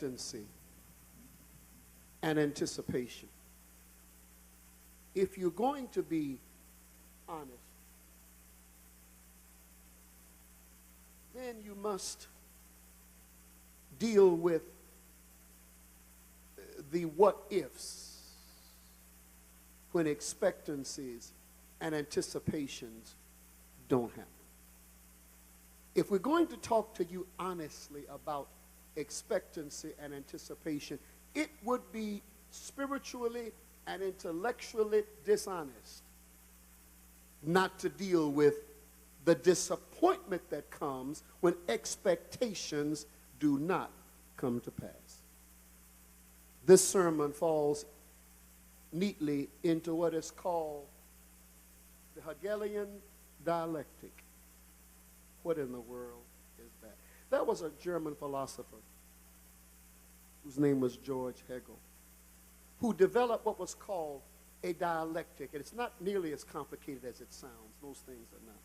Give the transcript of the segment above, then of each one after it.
expectancy and anticipation. If you're going to be honest, then you must deal with the what ifs when expectancies and anticipations don't happen. If we're going to talk to you honestly about expectancy and anticipation, it would be spiritually and intellectually dishonest not to deal with the disappointment that comes when expectations do not come to pass. This sermon falls neatly into what is called the Hegelian Dialectic. What in the world is that? That was a German philosopher whose name was George Hegel, who developed what was called a dialectic. And it's not nearly as complicated as it sounds. Most things are not.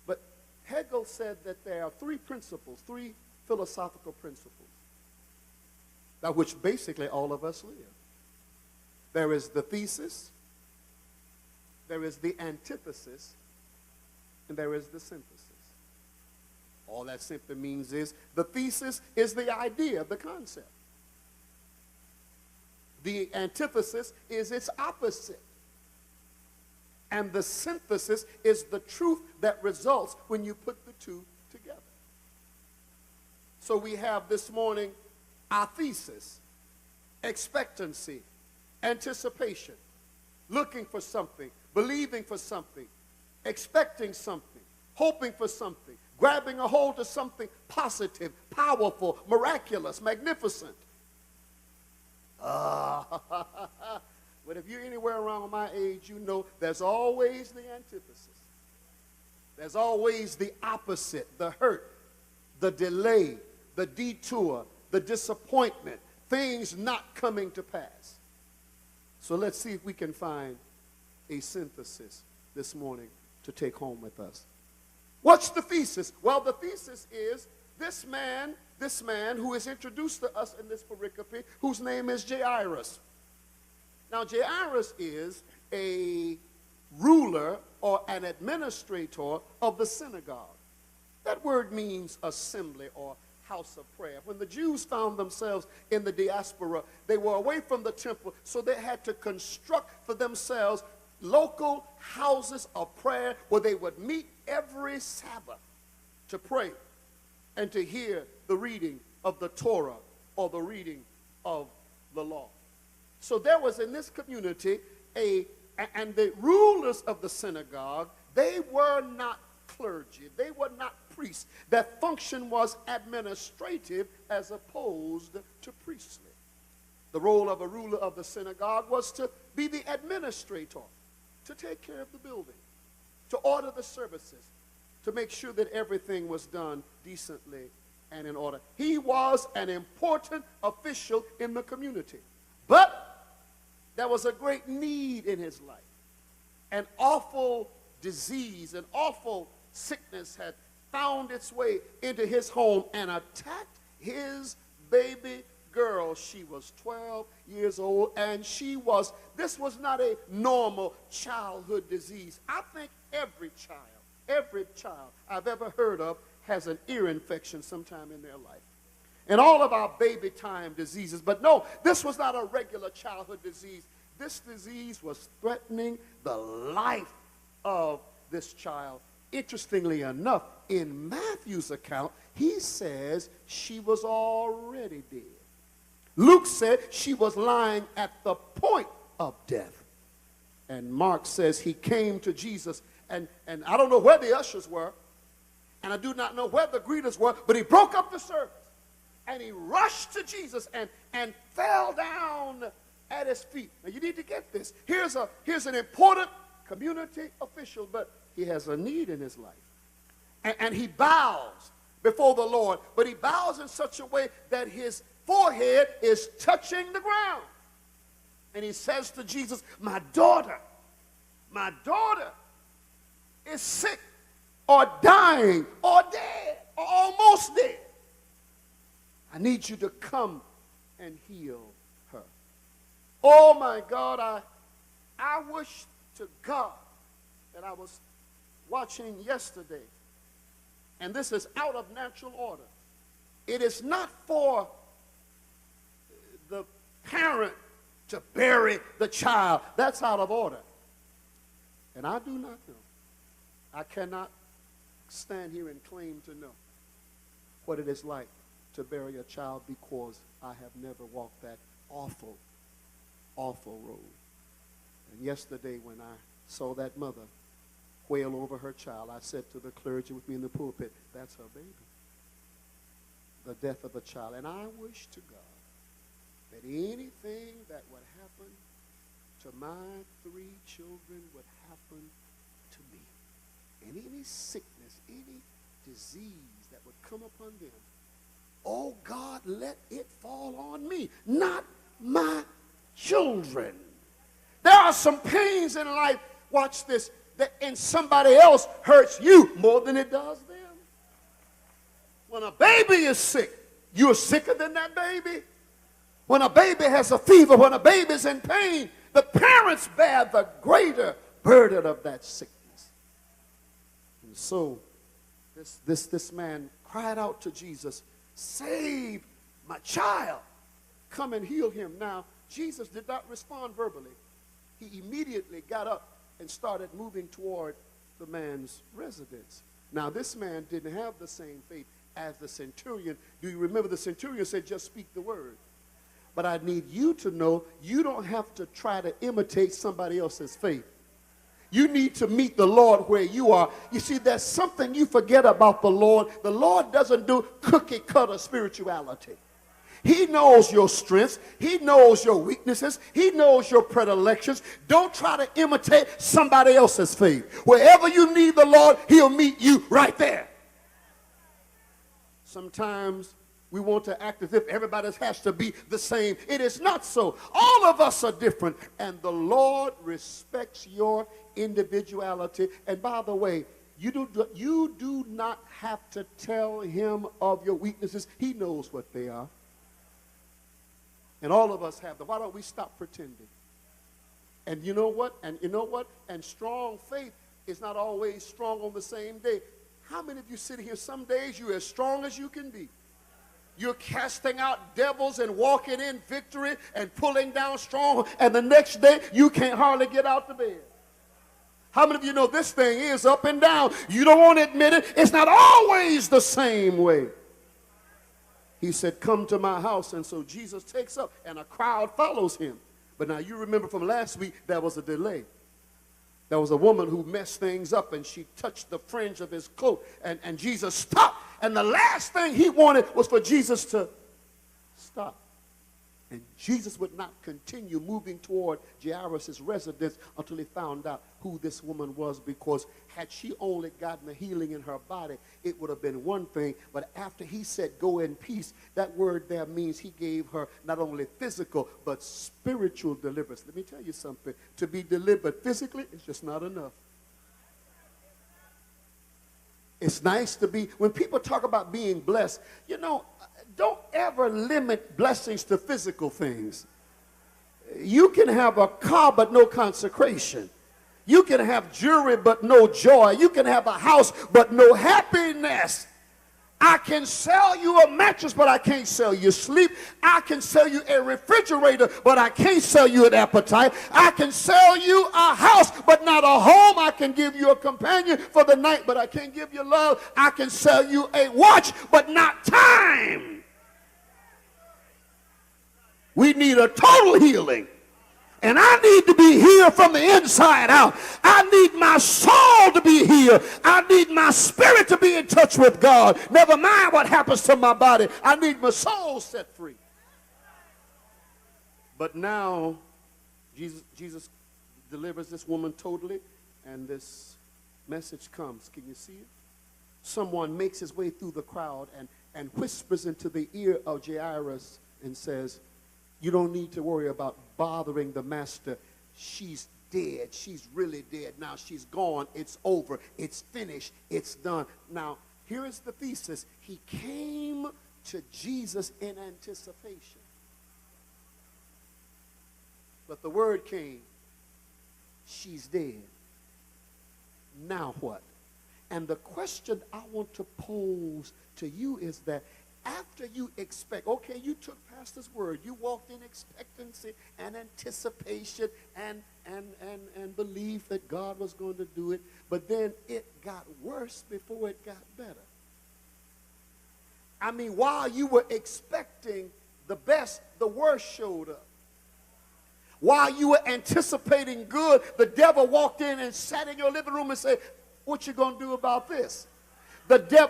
But Hegel said that there are three principles, three philosophical principles, by which basically all of us live. There is the thesis, there is the antithesis, and there is the synthesis. All that simply means is the thesis is the idea, the concept. The antithesis is its opposite. And the synthesis is the truth that results when you put the two together. So we have this morning our thesis, expectancy, anticipation, looking for something, believing for something, expecting something, hoping for something, grabbing a hold of something positive, powerful, miraculous, magnificent. But if you're anywhere around my age, you know there's always the antithesis. There's always the opposite, the hurt, the delay, the detour, the disappointment, things not coming to pass. So let's see if we can find a synthesis this morning to take home with us. What's the thesis? Well, the thesis is this man who is introduced to us in this pericope, whose name is Jairus. Now, Jairus is a ruler or an administrator of the synagogue. That word means assembly or house of prayer. When the Jews found themselves in the diaspora, they were away from the temple, so they had to construct for themselves local houses of prayer where they would meet every Sabbath to pray and to hear the reading of the Torah or the reading of the law. So there was in this community and the rulers of the synagogue, they were not clergy. They were not priests. Their function was administrative as opposed to priestly. The role of a ruler of the synagogue was to be the administrator, to take care of the building, to order the services, to make sure that everything was done decently and in order. He was an important official in the community. But there was a great need in his life. An awful disease, an awful sickness had found its way into his home and attacked his baby girl. She was 12 years old, and this was not a normal childhood disease. I think every child I've ever heard of has an ear infection sometime in their life. And all of our baby time diseases. But no, this was not a regular childhood disease. This disease was threatening the life of this child. Interestingly enough, in Matthew's account, he says she was already dead. Luke said she was lying at the point of death. And Mark says he came to Jesus, and I don't know where the ushers were, and I do not know where the greeters were, but he broke up the service. And he rushed to Jesus and fell down at his feet. Now you need to get this. Here's an important community official, but he has a need in his life. And he bows before the Lord, but he bows in such a way that his forehead is touching the ground. And he says to Jesus, my daughter is sick or dying or dead or almost dead. I need you to come and heal her. Oh my God, I wish to God that I was watching yesterday, and this is out of natural order. It is not for the parent to bury the child. That's out of order. And I do not know. I cannot stand here and claim to know what it is like to bury a child because I have never walked that awful, awful road. And yesterday when I saw that mother wail over her child, I said to the clergy with me in the pulpit, that's her baby. The death of a child. And I wish to God that anything that would happen to my 3 children would happen to me. And any sickness, any disease that would come upon them, oh God, let it fall on me, not my children. There are some pains in life, watch this, that in somebody else hurts you more than it does them. When a baby is sick, you're sicker than that baby. When a baby has a fever, when a baby's in pain, the parents bear the greater burden of that sickness. And so this man cried out to Jesus, save my child. Come and heal him. Now, Jesus did not respond verbally. He immediately got up and started moving toward the man's residence. Now, this man didn't have the same faith as the centurion. Do you remember the centurion said, just speak the word? But I need you to know you don't have to try to imitate somebody else's faith. You need to meet the Lord where you are. You see, there's something you forget about the Lord. The Lord doesn't do cookie cutter spirituality. He knows your strengths. He knows your weaknesses. He knows your predilections. Don't try to imitate somebody else's faith. Wherever you need the Lord, he'll meet you right there. Sometimes we want to act as if everybody has to be the same. It is not so. All of us are different, and the Lord respects your individuality. And by the way, you do not have to tell him of your weaknesses. He knows what they are. And all of us have them. Why don't we stop pretending? And you know what? And strong faith is not always strong on the same day. How many of you sitting here, some days you're as strong as you can be? You're casting out devils and walking in victory and pulling down strongholds, and the next day you can't hardly get out the bed. How many of you know this thing is up and down? You don't want to admit it. It's not always the same way. He said, come to my house. And so Jesus takes up, and a crowd follows him. But now you remember from last week, there was a delay. There was a woman who messed things up, and she touched the fringe of his coat, and Jesus stopped. And the last thing he wanted was for Jesus to stop. And Jesus would not continue moving toward Jairus' residence until he found out who this woman was, because had she only gotten a healing in her body, it would have been one thing. But after he said, go in peace, that word there means he gave her not only physical, but spiritual deliverance. Let me tell you something. To be delivered physically is just not enough. It's nice to be, when people talk about being blessed, you know, don't ever limit blessings to physical things. You can have a car but no consecration. You can have jewelry but no joy. You can have a house but no happiness. I can sell you a mattress, but I can't sell you sleep. I can sell you a refrigerator, but I can't sell you an appetite. I can sell you a house, but not a home. I can give you a companion for the night, but I can't give you love. I can sell you a watch, but not time. We need a total healing. And I need to be healed from the inside out. I need my soul to be healed. I need my spirit to be in touch with God. Never mind what happens to my body. I need my soul set free. But now, Jesus delivers this woman totally, and this message comes. Can you see it? Someone makes his way through the crowd and whispers into the ear of Jairus and says, you don't need to worry about bothering the master. She's dead. She's really dead. Now she's gone. It's over. It's finished. It's done. Now, here is the thesis. He came to Jesus in anticipation. But the word came, she's dead. Now what? And the question I want to pose to you is that after you expect, okay, you took Pastor's word, you walked in expectancy and anticipation and belief that God was going to do it, but then it got worse before it got better. I mean, while you were expecting the best, the worst showed up. While you were anticipating good, the devil walked in and sat in your living room and said, what you going to do about this?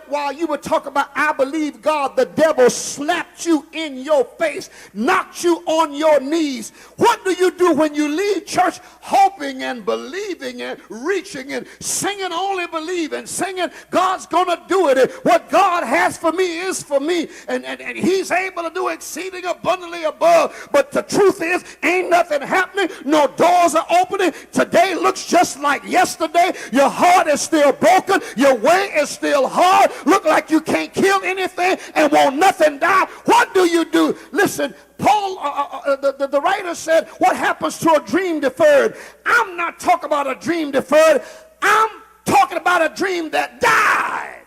While you were talking about, I believe God, the devil slapped you in your face, knocked you on your knees. What do you do when you leave church hoping and believing and reaching and singing only believing, singing God's going to do it. And what God has for me is for me. And he's able to do exceeding abundantly above. But the truth is, ain't nothing happening. No doors are opening. Today looks just like yesterday. Your heart is still broken. Your way is still hard, look like you can't kill anything and won't nothing die. What do you do? Listen, Paul, the writer said, what happens to a dream deferred? I'm not talking about a dream deferred. I'm talking about a dream that died.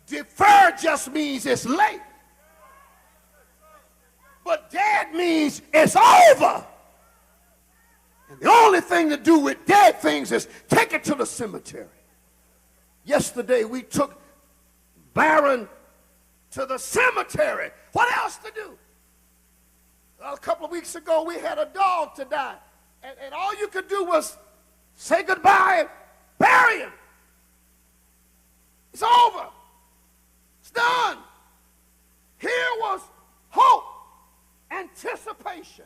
Deferred just means it's late. But dead means it's over. And the only thing to do with dead things is take it to the cemetery. Yesterday we took Baron to the cemetery. What else to do? A couple of weeks ago we had a dog to die. And all you could do was say goodbye and bury him. It's over. It's done. Here was hope, anticipation,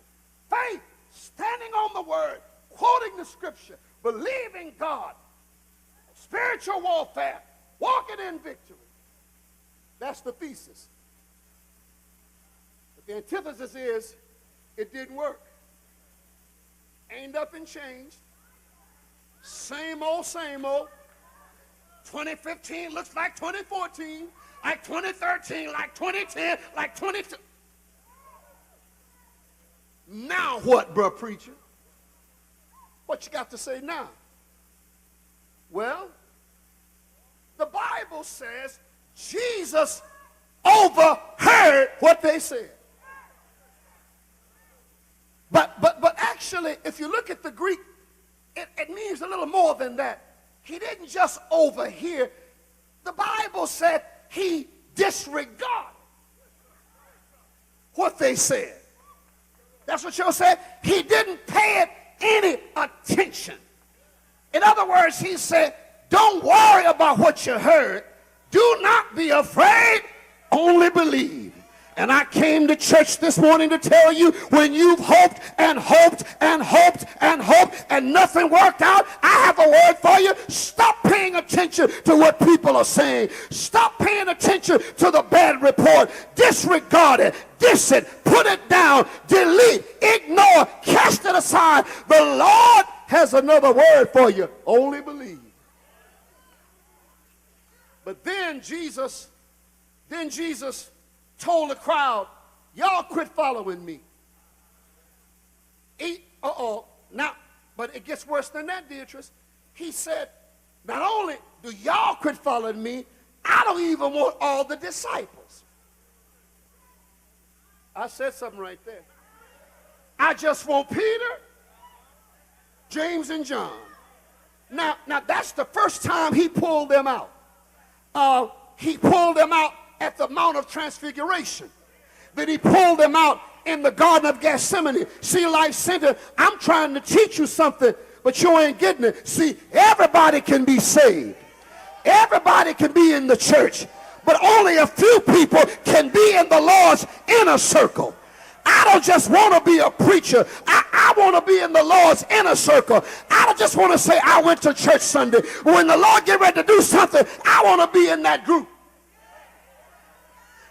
faith, standing on the word, quoting the scripture, believing God. Spiritual warfare, walking in victory. That's the thesis. But the antithesis is, it didn't work. Ain't nothing changed. Same old, same old. 2015 looks like 2014, like 2013, like 2010, like 22. Now what, bruh preacher? What you got to say now? Well, the Bible says Jesus overheard what they said. But actually, if you look at the Greek, it means a little more than that. He didn't just overhear. The Bible said he disregarded what they said. That's what you said. He didn't pay it any attention. In other words, he said, don't worry about what you heard. Do not be afraid, only believe. And I came to church this morning to tell you, when you've hoped and hoped and hoped and hoped and nothing worked out, I have a word for you. Stop paying attention to what people are saying. Stop paying attention to the bad report. Disregard it, diss it, put it down, delete, ignore, cast it aside. The Lord has another word for you. Only believe. But then Jesus told the crowd, y'all quit following me. Now, but it gets worse than that, Beatrice. He said, not only do y'all quit following me, I don't even want all the disciples. I said something right there. I just want Peter, James, and John. Now that's the first time he pulled them out. He pulled them out at the Mount of Transfiguration. Then he pulled them out in the Garden of Gethsemane. See, Life Center, I'm trying to teach you something, but you ain't getting it. See, everybody can be saved. Everybody can be in the church, but only a few people can be in the Lord's inner circle. I don't just want to be a preacher. I want to be in the Lord's inner circle. I don't just want to say I went to church Sunday. When the Lord get ready to do something, I want to be in that group.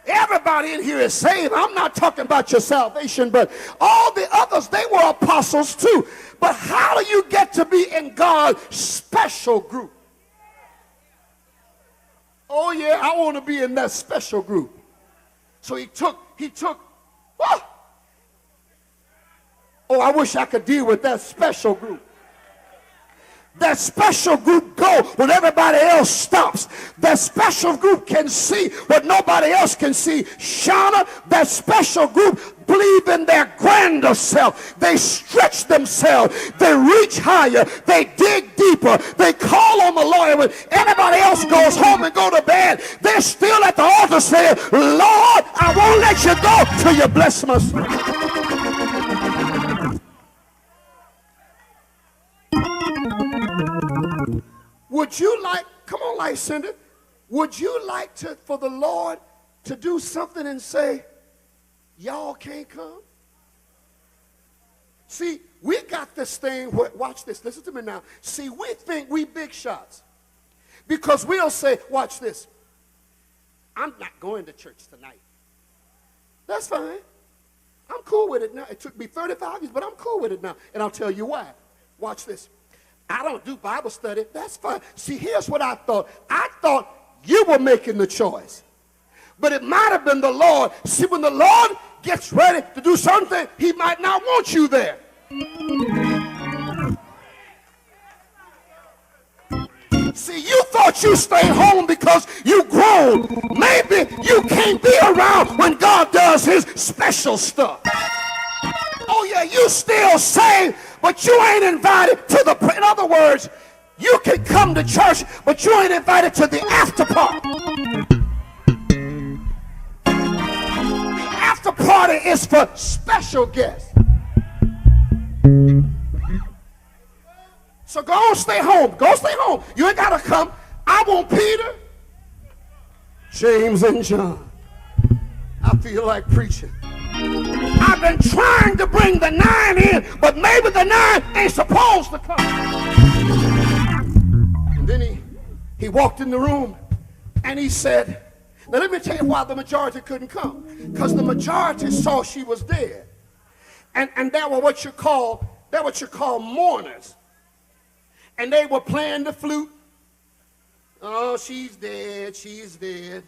Everybody in here is saved. I'm not talking about your salvation, but all the others, they were apostles too. But how do you get to be in God's special group? Oh yeah, I want to be in that special group. So he took, oh, I wish I could deal with that special group. That special group go when everybody else stops. That special group can see what nobody else can see. Shauna, that special group believe in their grander self. They stretch themselves. They reach higher. They dig deeper. They call on the Lord. When everybody else goes home and go to bed, they're still at the altar saying, Lord, I won't let you go till you bless my soul. Would you like, come on, Lysander, would you like to, for the Lord to do something and say, y'all can't come? See, we got this thing, watch this, listen to me now. See, we think we big shots because we'll say, watch this, I'm not going to church tonight. That's fine. I'm cool with it now. It took me 35 years, but I'm cool with it now. And I'll tell you why. Watch this. I don't do Bible study. That's fine. See, here's what I thought. I thought you were making the choice. But it might have been the Lord. See, when the Lord gets ready to do something, he might not want you there. See, you thought you stayed home because you grown. Maybe you can't be around when God does his special stuff. Oh, yeah, you still saved, but you ain't invited to the, in other words, you can come to church, but you ain't invited to the after party. The after party is for special guests. So go on, stay home. Go stay home. You ain't got to come. I want Peter, James, and John. I feel like preaching. I've been trying to bring the 9 in, but maybe the 9 ain't supposed to come. And then he walked in the room and he said, now let me tell you why the majority couldn't come. Because the majority saw she was dead. And they were what you call mourners. And they were playing the flute. Oh, she's dead, she's dead.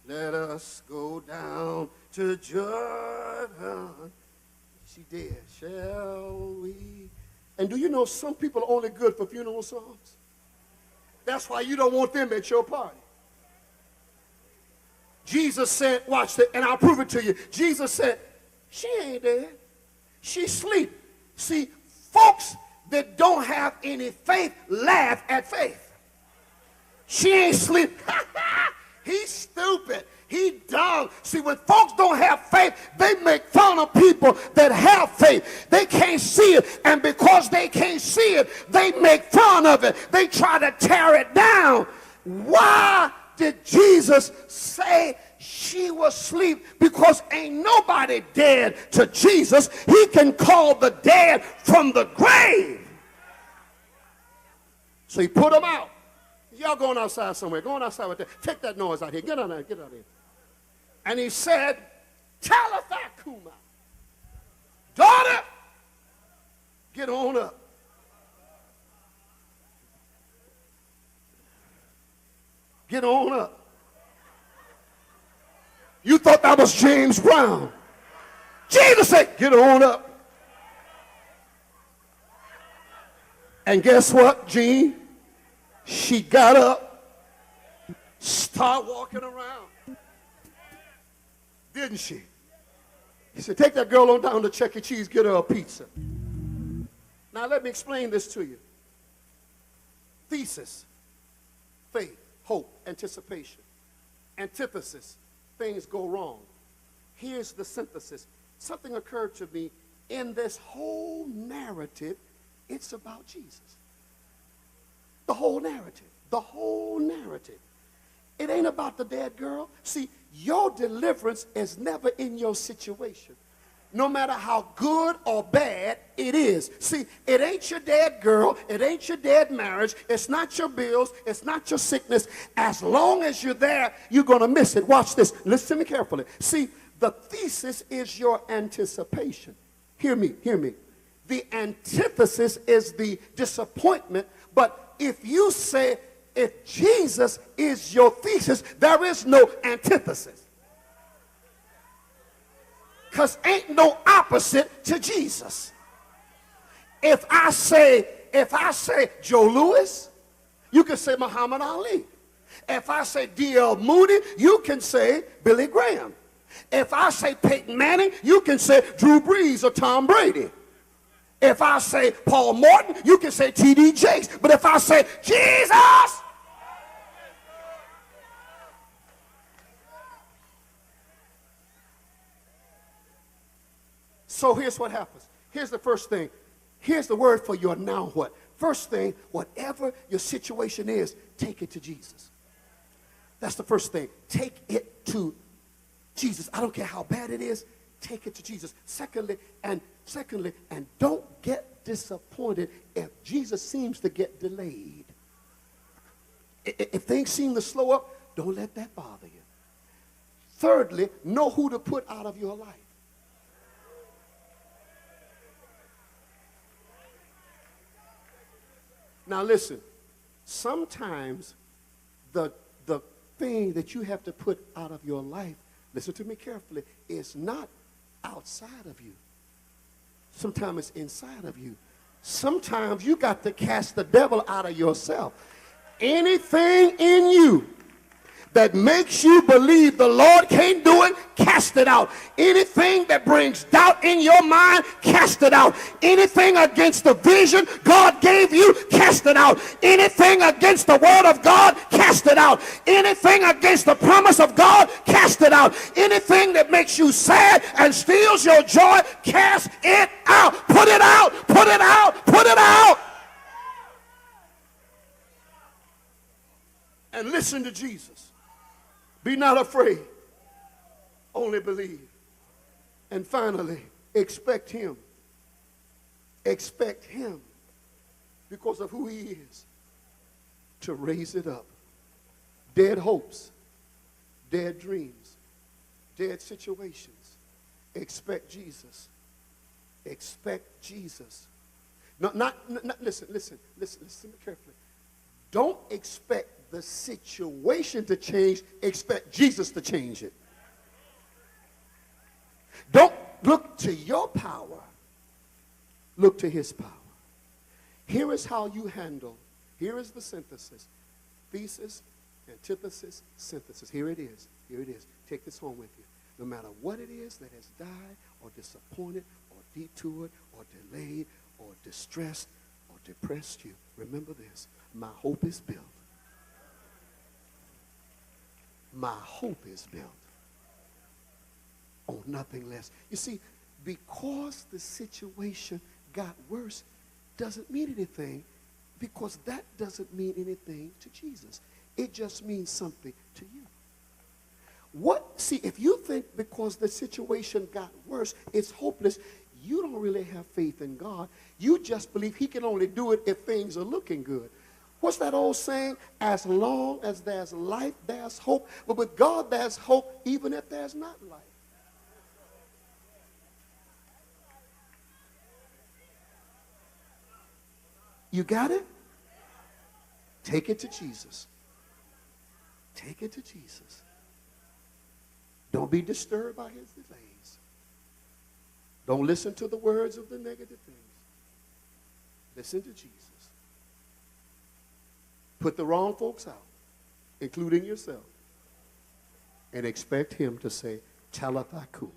Let us go down to Jordan. She dead, shall we? And do you know some people are only good for funeral songs? That's why you don't want them at your party. Jesus said, watch it, and I'll prove it to you. Jesus said, she ain't dead. She's asleep. See, folks that don't have any faith laugh at faith. She ain't asleep. He's stupid. He dumb. See, when folks don't have faith, they make fun of people that have faith. They can't see it, and because they can't see it, they make fun of it. They try to tear it down. Why did Jesus say she was asleep? Because ain't nobody dead to Jesus. He can call the dead from the grave. So he put them out. Y'all going outside somewhere. Going outside with that. Take that noise out here. Get out there. Get out here. And he said, Talitha Kuma. Daughter, get on up. Get on up. You thought that was James Brown. Jesus said, get on up. And guess what, Gene? She got up, started walking around. Didn't she? He said, take that girl on down to Chuck E. Cheese, get her a pizza. Now let me explain this to you. Thesis, faith, hope, anticipation. Antithesis, things go wrong. Here's the synthesis. Something occurred to me in this whole narrative. It's about Jesus. The whole narrative. The whole narrative. It ain't about the dead girl. See, your deliverance is never in your situation. No matter how good or bad it is. See, it ain't your dead girl. It ain't your dead marriage. It's not your bills. It's not your sickness. As long as you're there, you're going to miss it. Watch this. Listen to me carefully. See, the thesis is your anticipation. Hear me. Hear me. The antithesis is the disappointment. But if you say, If Jesus is your thesis, there is no antithesis. Because ain't no opposite to Jesus. If I say Joe Louis, you can say Muhammad Ali. If I say D.L. Moody, you can say Billy Graham. If I say Peyton Manning, you can say Drew Brees or Tom Brady. If I say Paul Morton, you can say T.D. Jakes. But if I say Jesus, so here's what happens. Here's the first thing. Here's the word for your now what. First thing, whatever your situation is, take it to Jesus. That's the first thing. Take it to Jesus. I don't care how bad it is, take it to Jesus. Secondly, and don't get disappointed if Jesus seems to get delayed. If things seem to slow up, don't let that bother you. Thirdly, know who to put out of your life. Now listen, sometimes the thing that you have to put out of your life, listen to me carefully, is not outside of you. Sometimes it's inside of you. Sometimes you got to cast the devil out of yourself. Anything in you that makes you believe the Lord can't do it, cast it out. Anything that brings doubt in your mind, cast it out. Anything against the vision God gave you, cast it out. Anything against the word of God, cast it out. Anything against the promise of God, cast it out. Anything that makes you sad and steals your joy, cast it out. Put it out, put it out, put it out. And listen to Jesus. Be not afraid, only believe. And finally, expect him. Expect him, because of who he is, to raise it up. Dead hopes, dead dreams, dead situations. Expect Jesus. Expect Jesus. Listen carefully. Don't expect the situation to change, expect Jesus to change it. Don't look to your power, look to his power. Here is how you handle, here is the synthesis. Thesis, antithesis, synthesis. Here it is. Here it is. Take this home with you. No matter what it is that has died or disappointed or detoured or delayed or distressed or depressed you, remember this. My hope is built. My hope is built on nothing less. You see, because the situation got worse doesn't mean anything, because that doesn't mean anything to Jesus. It just means something to you. See, if you think because the situation got worse, it's hopeless, you don't really have faith in God. You just believe he can only do it if things are looking good. What's that old saying? As long as there's life, there's hope. But with God, there's hope even if there's not life. You got it? Take it to Jesus. Take it to Jesus. Don't be disturbed by his delays. Don't listen to the words of the negative things. Listen to Jesus. Put the wrong folks out, including yourself, and expect him to say, Talitha Kuma.